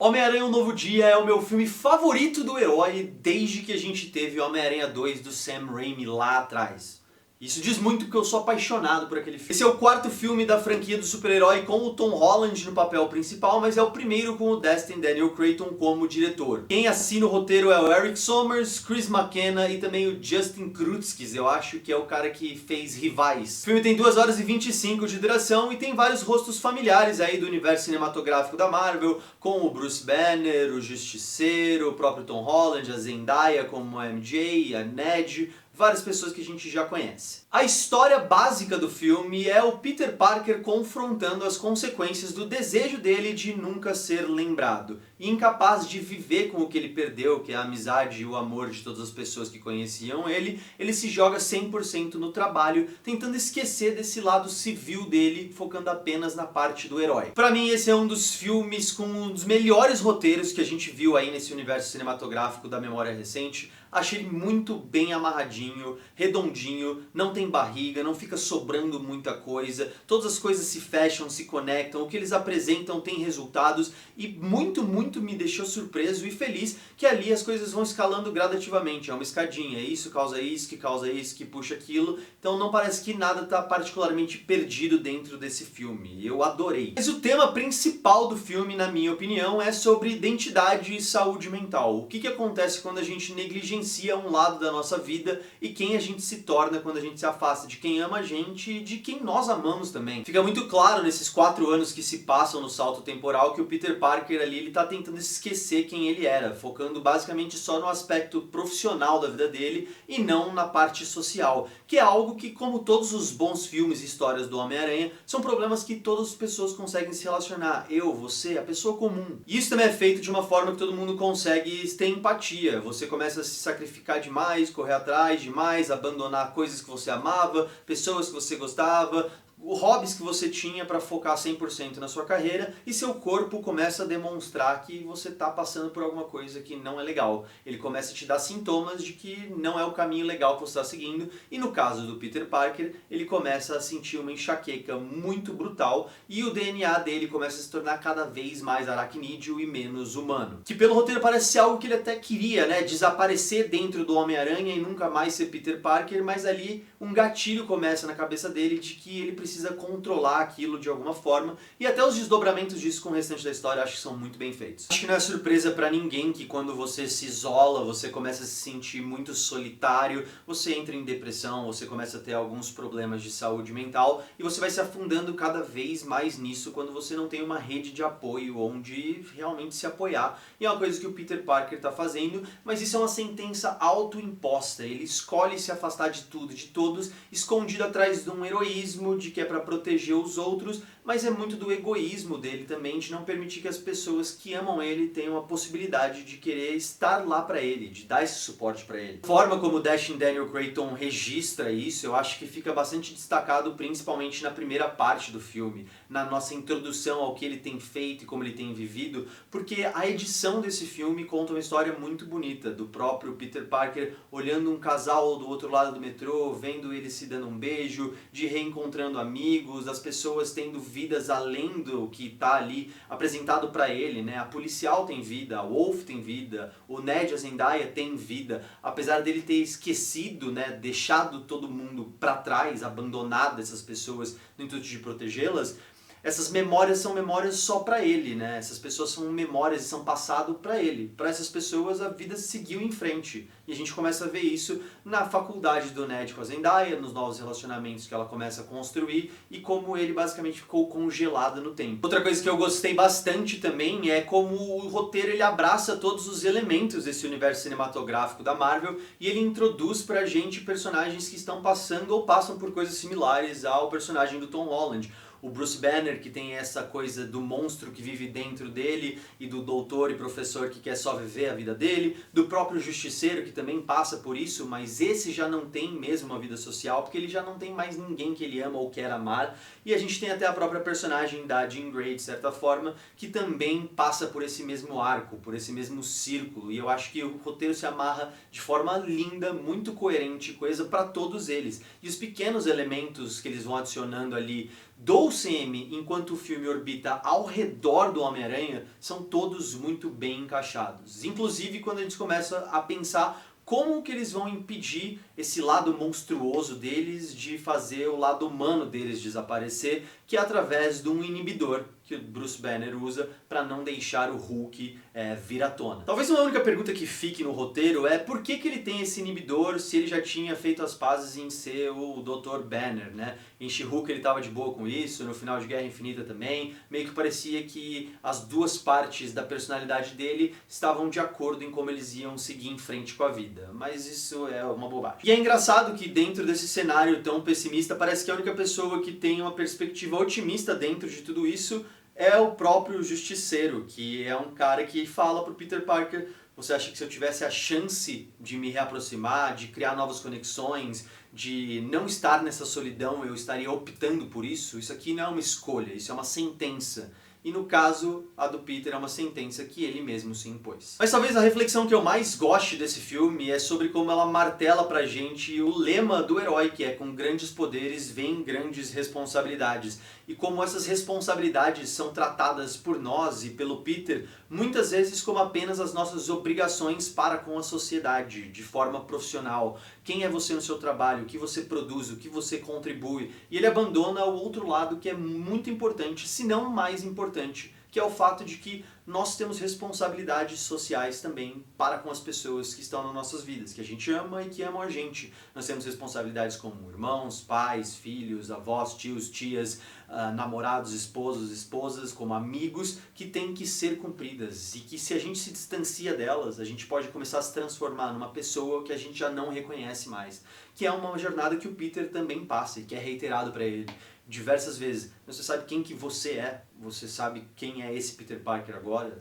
Homem-Aranha Um Novo Dia é o meu filme favorito do herói desde que a gente teve Homem-Aranha 2 do Sam Raimi lá atrás. Isso diz muito porque eu sou apaixonado por aquele filme. Esse é o quarto filme da franquia do super-herói com o Tom Holland no papel principal, mas é o primeiro com o Destin Daniel Cretton como diretor. Quem assina o roteiro é o Eric Sommers, Chris McKenna e também o Justin Krutskis, eu acho que é o cara que fez Rivais. O filme tem 2 horas e 25 de duração e tem vários rostos familiares aí do universo cinematográfico da Marvel, com o Bruce Banner, o Justiceiro, o próprio Tom Holland, a Zendaya como a MJ, a Ned, várias pessoas que a gente já conhece. A história básica do filme é o Peter Parker confrontando as consequências do desejo dele de nunca ser lembrado. E incapaz de viver com o que ele perdeu, que é a amizade e o amor de todas as pessoas que conheciam ele, ele se joga 100% no trabalho, tentando esquecer desse lado civil dele, focando apenas na parte do herói. Pra mim esse é um dos filmes com um dos melhores roteiros que a gente viu aí nesse universo cinematográfico da memória recente. Achei ele muito bem amarradinho, redondinho, não tem barriga, não fica sobrando muita coisa, todas as coisas se fecham, se conectam, o que eles apresentam tem resultados e muito me deixou surpreso e feliz que ali as coisas vão escalando gradativamente, é uma escadinha, isso, que causa isso, que puxa aquilo, então não parece que nada está particularmente perdido dentro desse filme, eu adorei. Mas o tema principal do filme, na minha opinião, é sobre identidade e saúde mental. O que acontece quando a gente negligencia um lado da nossa vida e quem a gente se torna quando a gente se afasta de quem ama a gente e de quem nós amamos também. Fica muito claro nesses 4 anos que se passam no salto temporal que o Peter Parker ali ele tá tentando esquecer quem ele era, focando basicamente só no aspecto profissional da vida dele e não na parte social, que é algo que, como todos os bons filmes e histórias do Homem-Aranha, são problemas que todas as pessoas conseguem se relacionar. Eu, você, a pessoa comum. E isso também é feito de uma forma que todo mundo consegue ter empatia. Você começa a se sacrificar demais, correr atrás demais, abandonar coisas que você amava, pessoas que você gostava, hobbies que você tinha para focar 100% na sua carreira e seu corpo começa a demonstrar que você está passando por alguma coisa que não é legal. Ele começa a te dar sintomas de que não é o caminho legal que você está seguindo e no caso do Peter Parker, ele começa a sentir uma enxaqueca muito brutal e o DNA dele começa a se tornar cada vez mais aracnídeo e menos humano. Que pelo roteiro parece ser algo que ele até queria, né? Desaparecer dentro do Homem-Aranha e nunca mais ser Peter Parker, mas ali um gatilho começa na cabeça dele de que ele precisa controlar aquilo de alguma forma e até os desdobramentos disso com o restante da história acho que são muito bem feitos. Acho que não é surpresa pra ninguém que quando você se isola, você começa a se sentir muito solitário, você entra em depressão, você começa a ter alguns problemas de saúde mental e você vai se afundando cada vez mais nisso quando você não tem uma rede de apoio onde realmente se apoiar. E é uma coisa que o Peter Parker está fazendo, mas isso é uma sentença autoimposta. Ele escolhe se afastar de tudo, de todos, escondido atrás de um heroísmo, de que é para proteger os outros, mas é muito do egoísmo dele também, de não permitir que as pessoas que amam ele tenham a possibilidade de querer estar lá para ele, de dar esse suporte para ele. A forma como o Destin Daniel Cretton registra isso, eu acho que fica bastante destacado principalmente na primeira parte do filme, na nossa introdução ao que ele tem feito e como ele tem vivido, porque a edição desse filme conta uma história muito bonita, do próprio Peter Parker olhando um casal do outro lado do metrô, vendo eles se dando um beijo, de reencontrando amigos, das pessoas tendo vidas além do que está ali apresentado para ele, né? A policial tem vida, a Wolf tem vida, o Ned e a Zendaya tem vida, apesar dele ter esquecido, né, deixado todo mundo para trás, abandonado essas pessoas no intuito de protegê-las. Essas memórias são memórias só pra ele, né? Essas pessoas são memórias e são passado pra ele. Pra essas pessoas a vida seguiu em frente. E a gente começa a ver isso na faculdade do Ned com a Zendaya, nos novos relacionamentos que ela começa a construir e como ele basicamente ficou congelado no tempo. Outra coisa que eu gostei bastante também é como o roteiro ele abraça todos os elementos desse universo cinematográfico da Marvel e ele introduz pra gente personagens que estão passando ou passam por coisas similares ao personagem do Tom Holland. O Bruce Banner, que tem essa coisa do monstro que vive dentro dele, e do doutor e professor que quer só viver a vida dele, do próprio Justiceiro, que também passa por isso, mas esse já não tem mesmo uma vida social, porque ele já não tem mais ninguém que ele ama ou quer amar, e a gente tem até a própria personagem da Jean Grey, de certa forma, que também passa por esse mesmo arco, por esse mesmo círculo, e eu acho que o roteiro se amarra de forma linda, muito coerente, coisa para todos eles. E os pequenos elementos que eles vão adicionando ali do CM enquanto o filme orbita ao redor do Homem-Aranha são todos muito bem encaixados. Inclusive quando a gente começa a pensar como que eles vão impedir esse lado monstruoso deles de fazer o lado humano deles desaparecer, que é através de um inibidor que o Bruce Banner usa para não deixar o Hulk vir à tona. Talvez uma única pergunta que fique no roteiro é por que ele tem esse inibidor se ele já tinha feito as pazes em ser o Dr. Banner, né? Em She-Hulk ele estava de boa com isso, no final de Guerra Infinita também, meio que parecia que as duas partes da personalidade dele estavam de acordo em como eles iam seguir em frente com a vida, mas isso é uma bobagem. E é engraçado que dentro desse cenário tão pessimista, parece que a única pessoa que tem uma perspectiva otimista dentro de tudo isso é o próprio Justiceiro, que é um cara que fala pro Peter Parker: você acha que se eu tivesse a chance de me reaproximar, de criar novas conexões, de não estar nessa solidão, eu estaria optando por isso? Isso aqui não é uma escolha, isso é uma sentença. E no caso, a do Peter é uma sentença que ele mesmo se impôs. Mas talvez a reflexão que eu mais goste desse filme é sobre como ela martela pra gente o lema do herói, que é: com grandes poderes vem grandes responsabilidades. E como essas responsabilidades são tratadas por nós e pelo Peter, muitas vezes como apenas as nossas obrigações para com a sociedade, de forma profissional. Quem é você no seu trabalho, o que você produz, o que você contribui. E ele abandona o outro lado que é muito importante, se não mais importante, que é o fato de que nós temos responsabilidades sociais também para com as pessoas que estão nas nossas vidas, que a gente ama e que amam a gente. Nós temos responsabilidades como irmãos, pais, filhos, avós, tios, tias, namorados, esposos, esposas, como amigos, que têm que ser cumpridas. E que se a gente se distancia delas, a gente pode começar a se transformar numa pessoa que a gente já não reconhece mais. Que é uma jornada que o Peter também passa e que é reiterado para ele diversas vezes. Você sabe quem que você é, você sabe quem é esse Peter Parker agora.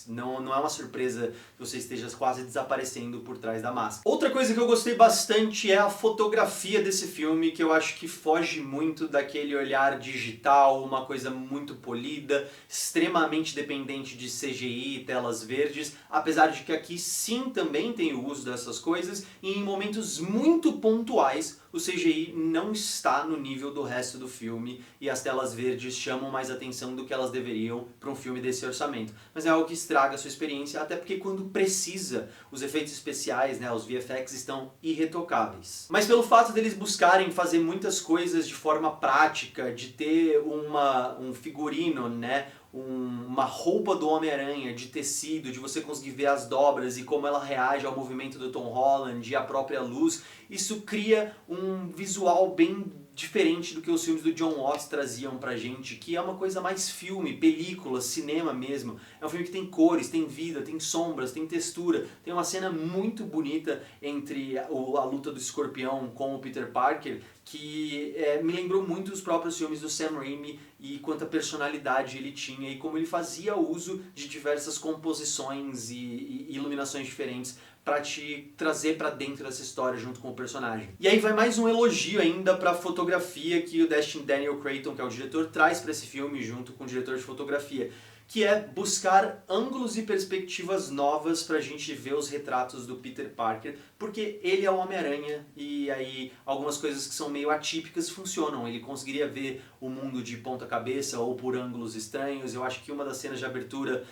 Não é uma surpresa que você esteja quase desaparecendo por trás da máscara. Outra coisa que eu gostei bastante é a fotografia desse filme, que eu acho que foge muito daquele olhar digital, uma coisa muito polida, extremamente dependente de CGI e telas verdes, apesar de que aqui sim também tem o uso dessas coisas, e em momentos muito pontuais o CGI não está no nível do resto do filme e as telas verdes chamam mais atenção do que elas deveriam para um filme desse orçamento. Mas é algo que estraga a sua experiência, até porque quando precisa, os efeitos especiais, né, os VFX estão irretocáveis. Mas pelo fato deles buscarem fazer muitas coisas de forma prática, de ter um figurino, né, uma roupa do Homem-Aranha de tecido, de você conseguir ver as dobras e como ela reage ao movimento do Tom Holland e à própria luz, isso cria um visual bem diferente do que os filmes do John Watts traziam pra gente, que é uma coisa mais filme, película, cinema mesmo. É um filme que tem cores, tem vida, tem sombras, tem textura. Tem uma cena muito bonita entre a luta do Escorpião com o Peter Parker, que me lembrou muito os próprios filmes do Sam Raimi e quanta personalidade ele tinha e como ele fazia uso de diversas composições e iluminações diferentes para te trazer para dentro dessa história junto com o personagem. E aí vai mais um elogio ainda para a fotografia que o Destin Daniel Cretton, que é o diretor, traz para esse filme junto com o diretor de fotografia, que é buscar ângulos e perspectivas novas pra gente ver os retratos do Peter Parker, porque ele é o Homem-Aranha e aí algumas coisas que são meio atípicas funcionam. Ele conseguiria ver o mundo de ponta cabeça ou por ângulos estranhos. Eu acho que uma das cenas de abertura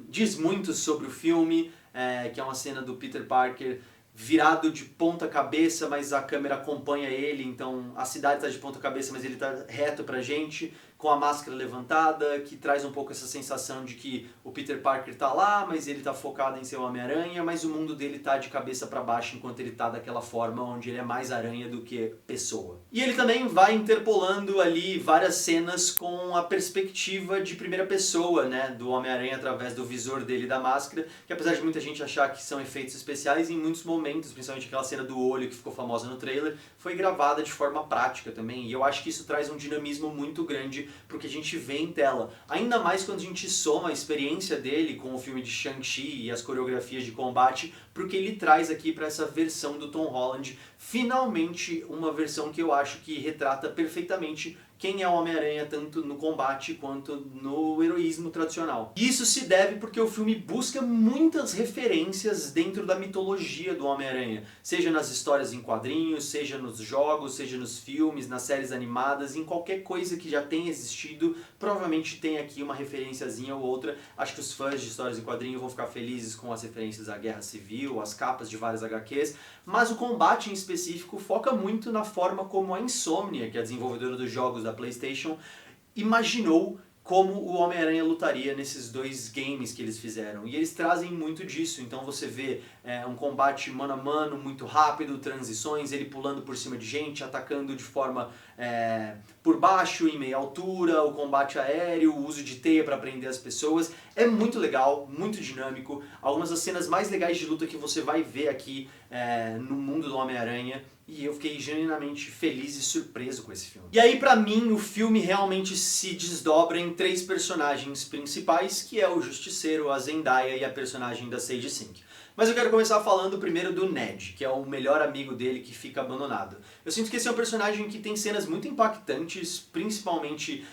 diz muito sobre o filme, que é uma cena do Peter Parker virado de ponta cabeça, mas a câmera acompanha ele, então a cidade está de ponta cabeça, mas ele está reto pra gente, com a máscara levantada, que traz um pouco essa sensação de que o Peter Parker está lá, mas ele está focado em ser o Homem-Aranha, mas o mundo dele está de cabeça para baixo enquanto ele está daquela forma onde ele é mais aranha do que pessoa. E ele também vai interpolando ali várias cenas com a perspectiva de primeira pessoa, né, do Homem-Aranha através do visor dele e da máscara, que apesar de muita gente achar que são efeitos especiais, em muitos momentos, principalmente aquela cena do olho que ficou famosa no trailer, foi gravada de forma prática também, e eu acho que isso traz um dinamismo muito grande porque a gente vê em tela. Ainda mais quando a gente soma a experiência dele com o filme de Shang-Chi e as coreografias de combate, porque ele traz aqui para essa versão do Tom Holland, finalmente uma versão que eu acho que retrata perfeitamente quem é o Homem-Aranha tanto no combate quanto no heroísmo tradicional. E isso se deve porque o filme busca muitas referências dentro da mitologia do Homem-Aranha, seja nas histórias em quadrinhos, seja nos jogos, seja nos filmes, nas séries animadas, em qualquer coisa que já tenha existido, provavelmente tem aqui uma referenciazinha ou outra. Acho que os fãs de histórias em quadrinhos vão ficar felizes com as referências à Guerra Civil, as capas de várias HQs, mas o combate em específico foca muito na forma como a Insomnia, que é a desenvolvedora dos jogos da PlayStation, imaginou como o Homem-Aranha lutaria nesses dois games que eles fizeram. E eles trazem muito disso, então você vê um combate mano a mano, muito rápido, transições, ele pulando por cima de gente, atacando de forma por baixo, em meia altura, o combate aéreo, o uso de teia para prender as pessoas. É muito legal, muito dinâmico, algumas das cenas mais legais de luta que você vai ver aqui no mundo do Homem-Aranha. E eu fiquei genuinamente feliz e surpreso com esse filme. E aí, pra mim, o filme realmente se desdobra em 3 personagens principais, que é o Justiceiro, a Zendaya e a personagem da Sadie Sink. Mas eu quero começar falando primeiro do Ned, que é o melhor amigo dele que fica abandonado. Eu sinto que esse é um personagem que tem cenas muito impactantes, principalmente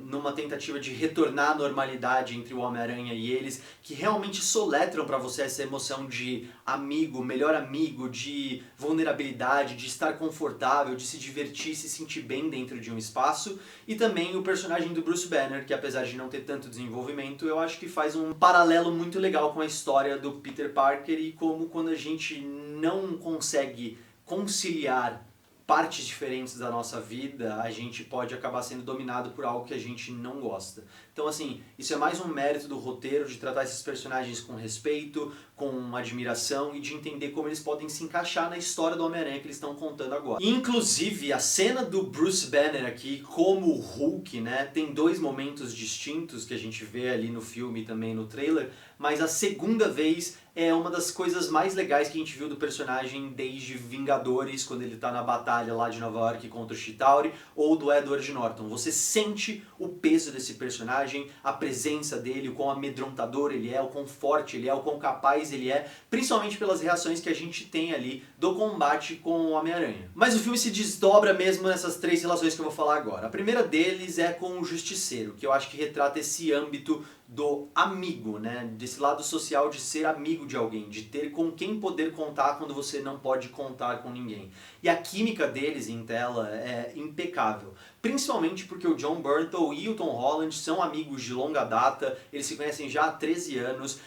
numa tentativa de retornar à normalidade entre o Homem-Aranha e eles, que realmente soletram pra você essa emoção de amigo, melhor amigo, de vulnerabilidade, de estar confortável, de se divertir, se sentir bem dentro de um espaço. E também o personagem do Bruce Banner, que apesar de não ter tanto desenvolvimento, eu acho que faz um paralelo muito legal com a história do Peter Parker e como quando a gente não consegue conciliar partes diferentes da nossa vida, a gente pode acabar sendo dominado por algo que a gente não gosta. Então assim, isso é mais um mérito do roteiro, de tratar esses personagens com respeito, com admiração e de entender como eles podem se encaixar na história do Homem-Aranha que eles estão contando agora. E, inclusive, a cena do Bruce Banner aqui como o Hulk, né, tem 2 momentos distintos que a gente vê ali no filme e também no trailer, mas a segunda vez é uma das coisas mais legais que a gente viu do personagem desde Vingadores, quando ele tá na batalha lá de Nova York contra o Chitauri, ou do Edward Norton. Você sente o peso desse personagem, a presença dele, o quão amedrontador ele é, o quão forte ele é, o quão capaz ele é, principalmente pelas reações que a gente tem ali do combate com o Homem-Aranha. Mas o filme se desdobra mesmo nessas 3 relações que eu vou falar agora. A primeira deles é com o Justiceiro, que eu acho que retrata esse âmbito do amigo, né? Desse lado social de ser amigo de alguém, de ter com quem poder contar quando você não pode contar com ninguém. E a química deles em tela é impecável. Principalmente porque o Jon Bernthal e o Tom Holland são amigos de longa data, eles se conhecem já há 13 anos.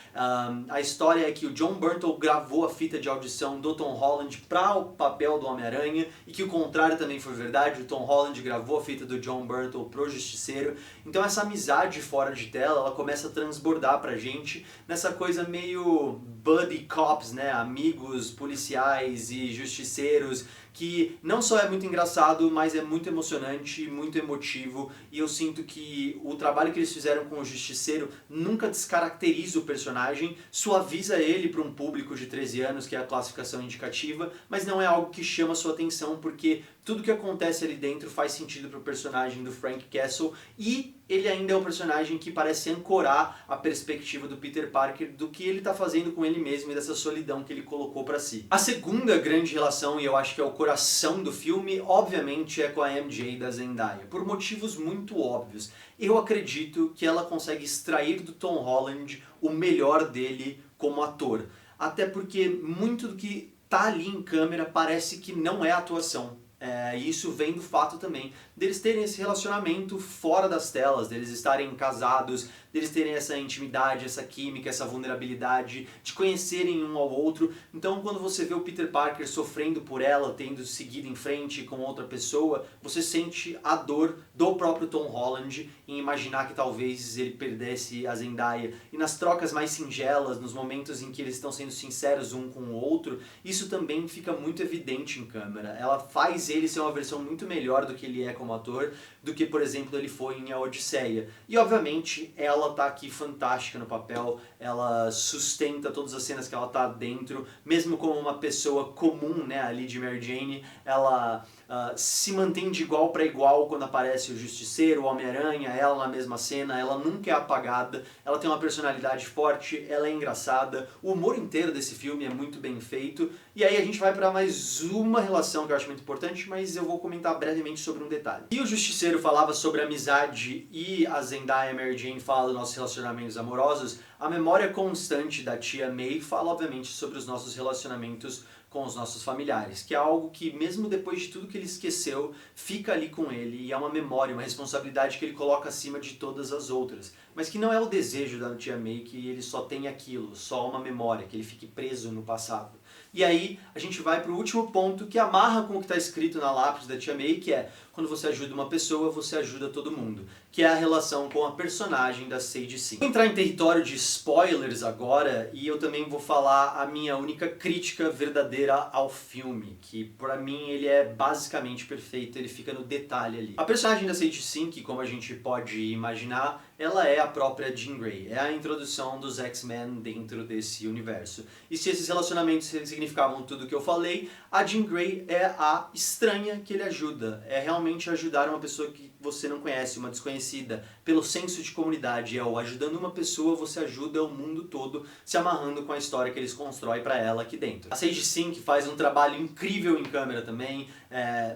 A história é que o Jon Bernthal gravou a fita de audição do Tom Holland para o papel do Homem-Aranha e que o contrário também foi verdade, o Tom Holland gravou a fita do Jon Bernthal pro Justiceiro. Então essa amizade fora de tela, ela começa a transbordar pra gente nessa coisa meio buddy cops, né? Amigos policiais e justiceiros, que não só é muito engraçado, mas é muito emocionante, muito emotivo, e eu sinto que o trabalho que eles fizeram com o Justiceiro nunca descaracteriza o personagem, suaviza ele para um público de 13 anos, que é a classificação indicativa, mas não é algo que chama sua atenção, porque tudo que acontece ali dentro faz sentido para o personagem do Frank Castle, e ele ainda é um personagem que parece ancorar a perspectiva do Peter Parker do que ele está fazendo com ele mesmo e dessa solidão que ele colocou para si. A segunda grande relação, e eu acho que é o coração do filme, obviamente é com a MJ da Zendaya, por motivos muito óbvios. Eu acredito que ela consegue extrair do Tom Holland o melhor dele como ator, até porque muito do que tá ali em câmera parece que não é atuação. E isso vem do fato também deles terem esse relacionamento fora das telas, deles estarem casados, deles terem essa intimidade, essa química, essa vulnerabilidade, de conhecerem um ao outro. Então quando você vê o Peter Parker sofrendo por ela, tendo seguido em frente com outra pessoa, você sente a dor do próprio Tom Holland em imaginar que talvez ele perdesse a Zendaya. E nas trocas mais singelas, nos momentos em que eles estão sendo sinceros um com o outro, isso também fica muito evidente em câmera. Ela faz ele ser uma versão muito melhor do que ele é como ator, do que, por exemplo, ele foi em A Odisseia. E, obviamente, ela ela tá aqui fantástica no papel, ela sustenta todas as cenas que ela tá dentro, mesmo como uma pessoa comum, né, ali de Mary Jane, ela se mantém de igual para igual quando aparece o Justiceiro, o Homem-Aranha, ela na mesma cena, ela nunca é apagada, ela tem uma personalidade forte, ela é engraçada, o humor inteiro desse filme é muito bem feito, e aí a gente vai para mais uma relação que eu acho muito importante, mas eu vou comentar brevemente sobre um detalhe. E o Justiceiro falava sobre amizade e a Zendaya e a Mary Jane fala dos nossos relacionamentos amorosos, a memória constante da tia May fala obviamente sobre os nossos relacionamentos com os nossos familiares, que é algo que mesmo depois de tudo que ele esqueceu, fica ali com ele e é uma memória, uma responsabilidade que ele coloca acima de todas as outras, mas que não é o desejo da tia May que ele só tenha aquilo, só uma memória, que ele fique preso no passado. E aí a gente vai para o último ponto que amarra com o que está escrito na lápide da tia May, que é quando você ajuda uma pessoa, você ajuda todo mundo, que é a relação com a personagem da Sadie Sink. Vou entrar em território de spoilers agora e eu também vou falar a minha única crítica verdadeira ao filme, que pra mim ele é basicamente perfeito, ele fica no detalhe ali. A personagem da Sadie Sink, como a gente pode imaginar, ela é a própria Jean Grey, é a introdução dos X-Men dentro desse universo. E se esses relacionamentos significavam tudo o que eu falei, a Jean Grey é a estranha que ele ajuda, é realmente ajudar uma pessoa que você não conhece, uma desconhecida, pelo senso de comunidade, é o ajudando uma pessoa, você ajuda o mundo todo, se amarrando com a história que eles constroem pra ela aqui dentro. A Sadie Sink faz um trabalho incrível em câmera também,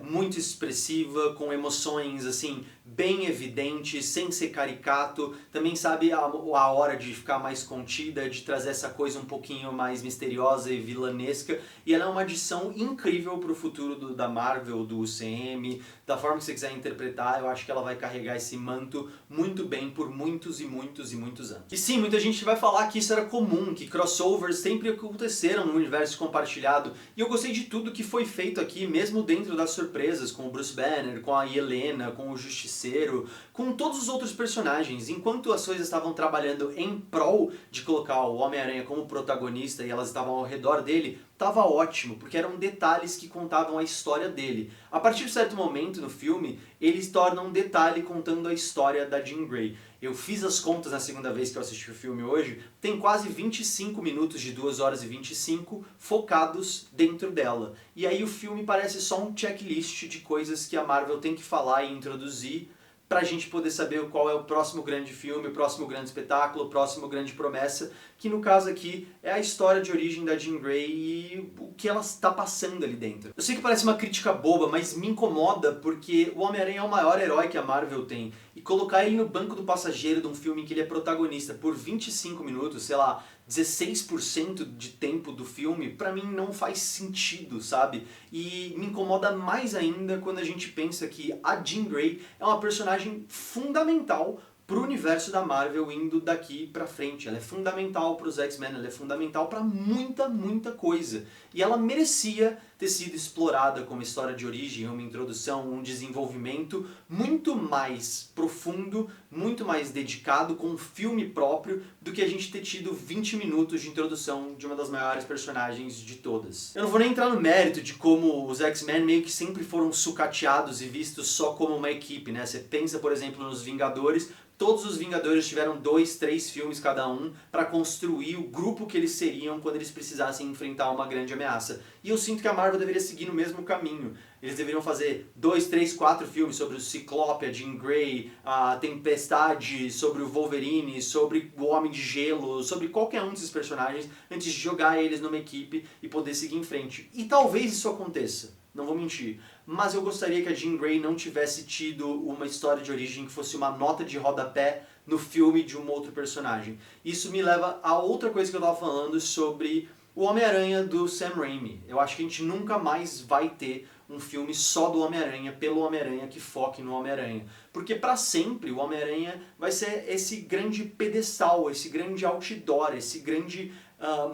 muito expressiva, com emoções assim, bem evidentes, sem ser caricato, também sabe a hora de ficar mais contida, de trazer essa coisa um pouquinho mais misteriosa e vilanesca, e ela é uma adição incrível pro futuro da Marvel, do UCM, da forma que você quiser interpretar, eu acho que ela vai carregar esse manto muito bem por muitos e muitos e muitos anos. E sim, muita gente vai falar que isso era comum, que crossovers sempre aconteceram no universo compartilhado, e eu gostei de tudo que foi feito aqui, mesmo dentro das surpresas, com o Bruce Banner, com a Helena, com o Justiceiro, com todos os outros personagens. Enquanto as coisas estavam trabalhando em prol de colocar o Homem-Aranha como protagonista e elas estavam ao redor dele, estava ótimo, porque eram detalhes que contavam a história dele. A partir de certo momento no filme, eles tornam um detalhe contando a história da Jean Grey. Eu fiz as contas na segunda vez que eu assisti o filme hoje, tem quase 25 minutos de 2 horas e 25 focados dentro dela. E aí o filme parece só um checklist de coisas que a Marvel tem que falar e introduzir pra gente poder saber qual é o próximo grande filme, o próximo grande espetáculo, o próximo grande promessa, que no caso aqui é a história de origem da Jean Grey e o que ela está passando ali dentro. Eu sei que parece uma crítica boba, mas me incomoda porque o Homem-Aranha é o maior herói que a Marvel tem, e colocar ele no banco do passageiro de um filme em que ele é protagonista por 25 minutos, sei lá, 16% de tempo do filme, pra mim não faz sentido, sabe? E me incomoda mais ainda quando a gente pensa que a Jean Grey é uma personagem fundamental pro universo da Marvel indo daqui pra frente. Ela é fundamental pros X-Men, ela é fundamental pra muita, muita coisa. E ela merecia ter sido explorada como história de origem, uma introdução, um desenvolvimento muito mais profundo, muito mais dedicado, com um filme próprio, do que a gente ter tido 20 minutos de introdução de uma das maiores personagens de todas. Eu não vou nem entrar no mérito de como os X-Men meio que sempre foram sucateados e vistos só como uma equipe, né? Você pensa, por exemplo, nos Vingadores. Todos os Vingadores tiveram 2, 3 filmes cada um para construir o grupo que eles seriam quando eles precisassem enfrentar uma grande ameaça. E eu sinto que a Marvel deveria seguir no mesmo caminho. Eles deveriam fazer 2, 3, 4 filmes sobre o Ciclope, a Jean Grey, a Tempestade, sobre o Wolverine, sobre o Homem de Gelo, sobre qualquer um desses personagens, antes de jogar eles numa equipe e poder seguir em frente. E talvez isso aconteça. Não vou mentir, mas eu gostaria que a Jean Grey não tivesse tido uma história de origem que fosse uma nota de rodapé no filme de um outro personagem. Isso me leva a outra coisa que eu tava falando sobre o Homem-Aranha do Sam Raimi. Eu acho que a gente nunca mais vai ter um filme só do Homem-Aranha, pelo Homem-Aranha, que foque no Homem-Aranha. Porque pra sempre o Homem-Aranha vai ser esse grande pedestal, esse grande outdoor, esse grande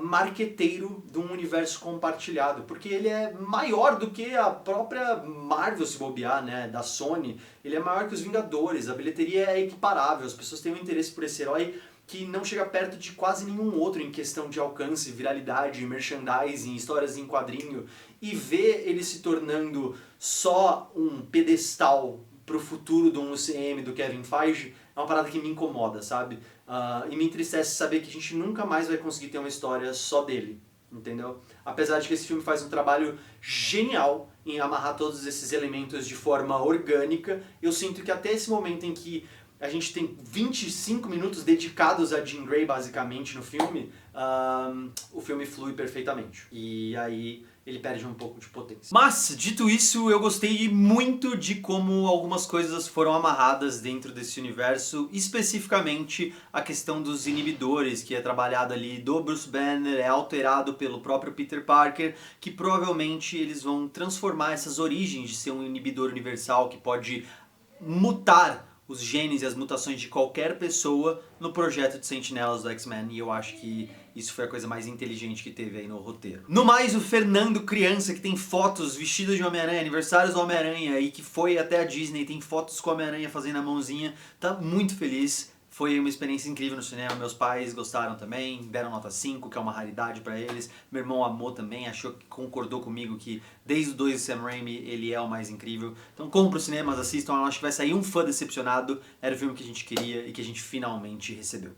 marqueteiro de um universo compartilhado, porque ele é maior do que a própria Marvel, se bobear, né, da Sony. Ele é maior que os Vingadores, a bilheteria é equiparável, as pessoas têm um interesse por esse herói que não chega perto de quase nenhum outro em questão de alcance, viralidade, merchandising, histórias em quadrinho, e ver ele se tornando só um pedestal pro futuro do UCM do Kevin Feige é uma parada que me incomoda, sabe? E me entristece saber que a gente nunca mais vai conseguir ter uma história só dele, entendeu? Apesar de que esse filme faz um trabalho genial em amarrar todos esses elementos de forma orgânica, eu sinto que até esse momento em que a gente tem 25 minutos dedicados a Jean Grey, basicamente, no filme, o filme flui perfeitamente. E aí ele perde um pouco de potência. Mas, dito isso, eu gostei muito de como algumas coisas foram amarradas dentro desse universo, especificamente a questão dos inibidores, que é trabalhado ali do Bruce Banner, é alterado pelo próprio Peter Parker, que provavelmente eles vão transformar essas origens de ser um inibidor universal que pode mutar os genes e as mutações de qualquer pessoa no projeto de Sentinelas do X-Men, e eu acho que isso foi a coisa mais inteligente que teve aí no roteiro. No mais, o Fernando criança, que tem fotos vestido de Homem-Aranha, aniversários do Homem-Aranha, e que foi até a Disney, tem fotos com o Homem-Aranha fazendo a mãozinha, tá muito feliz. Foi uma experiência incrível no cinema, meus pais gostaram também, deram nota 5, que é uma raridade pra eles. Meu irmão amou também, achou que concordou comigo que desde o 2 do Sam Raimi ele é o mais incrível. Então compra os cinemas, assistam, eu acho que vai sair um fã decepcionado, era o filme que a gente queria e que a gente finalmente recebeu.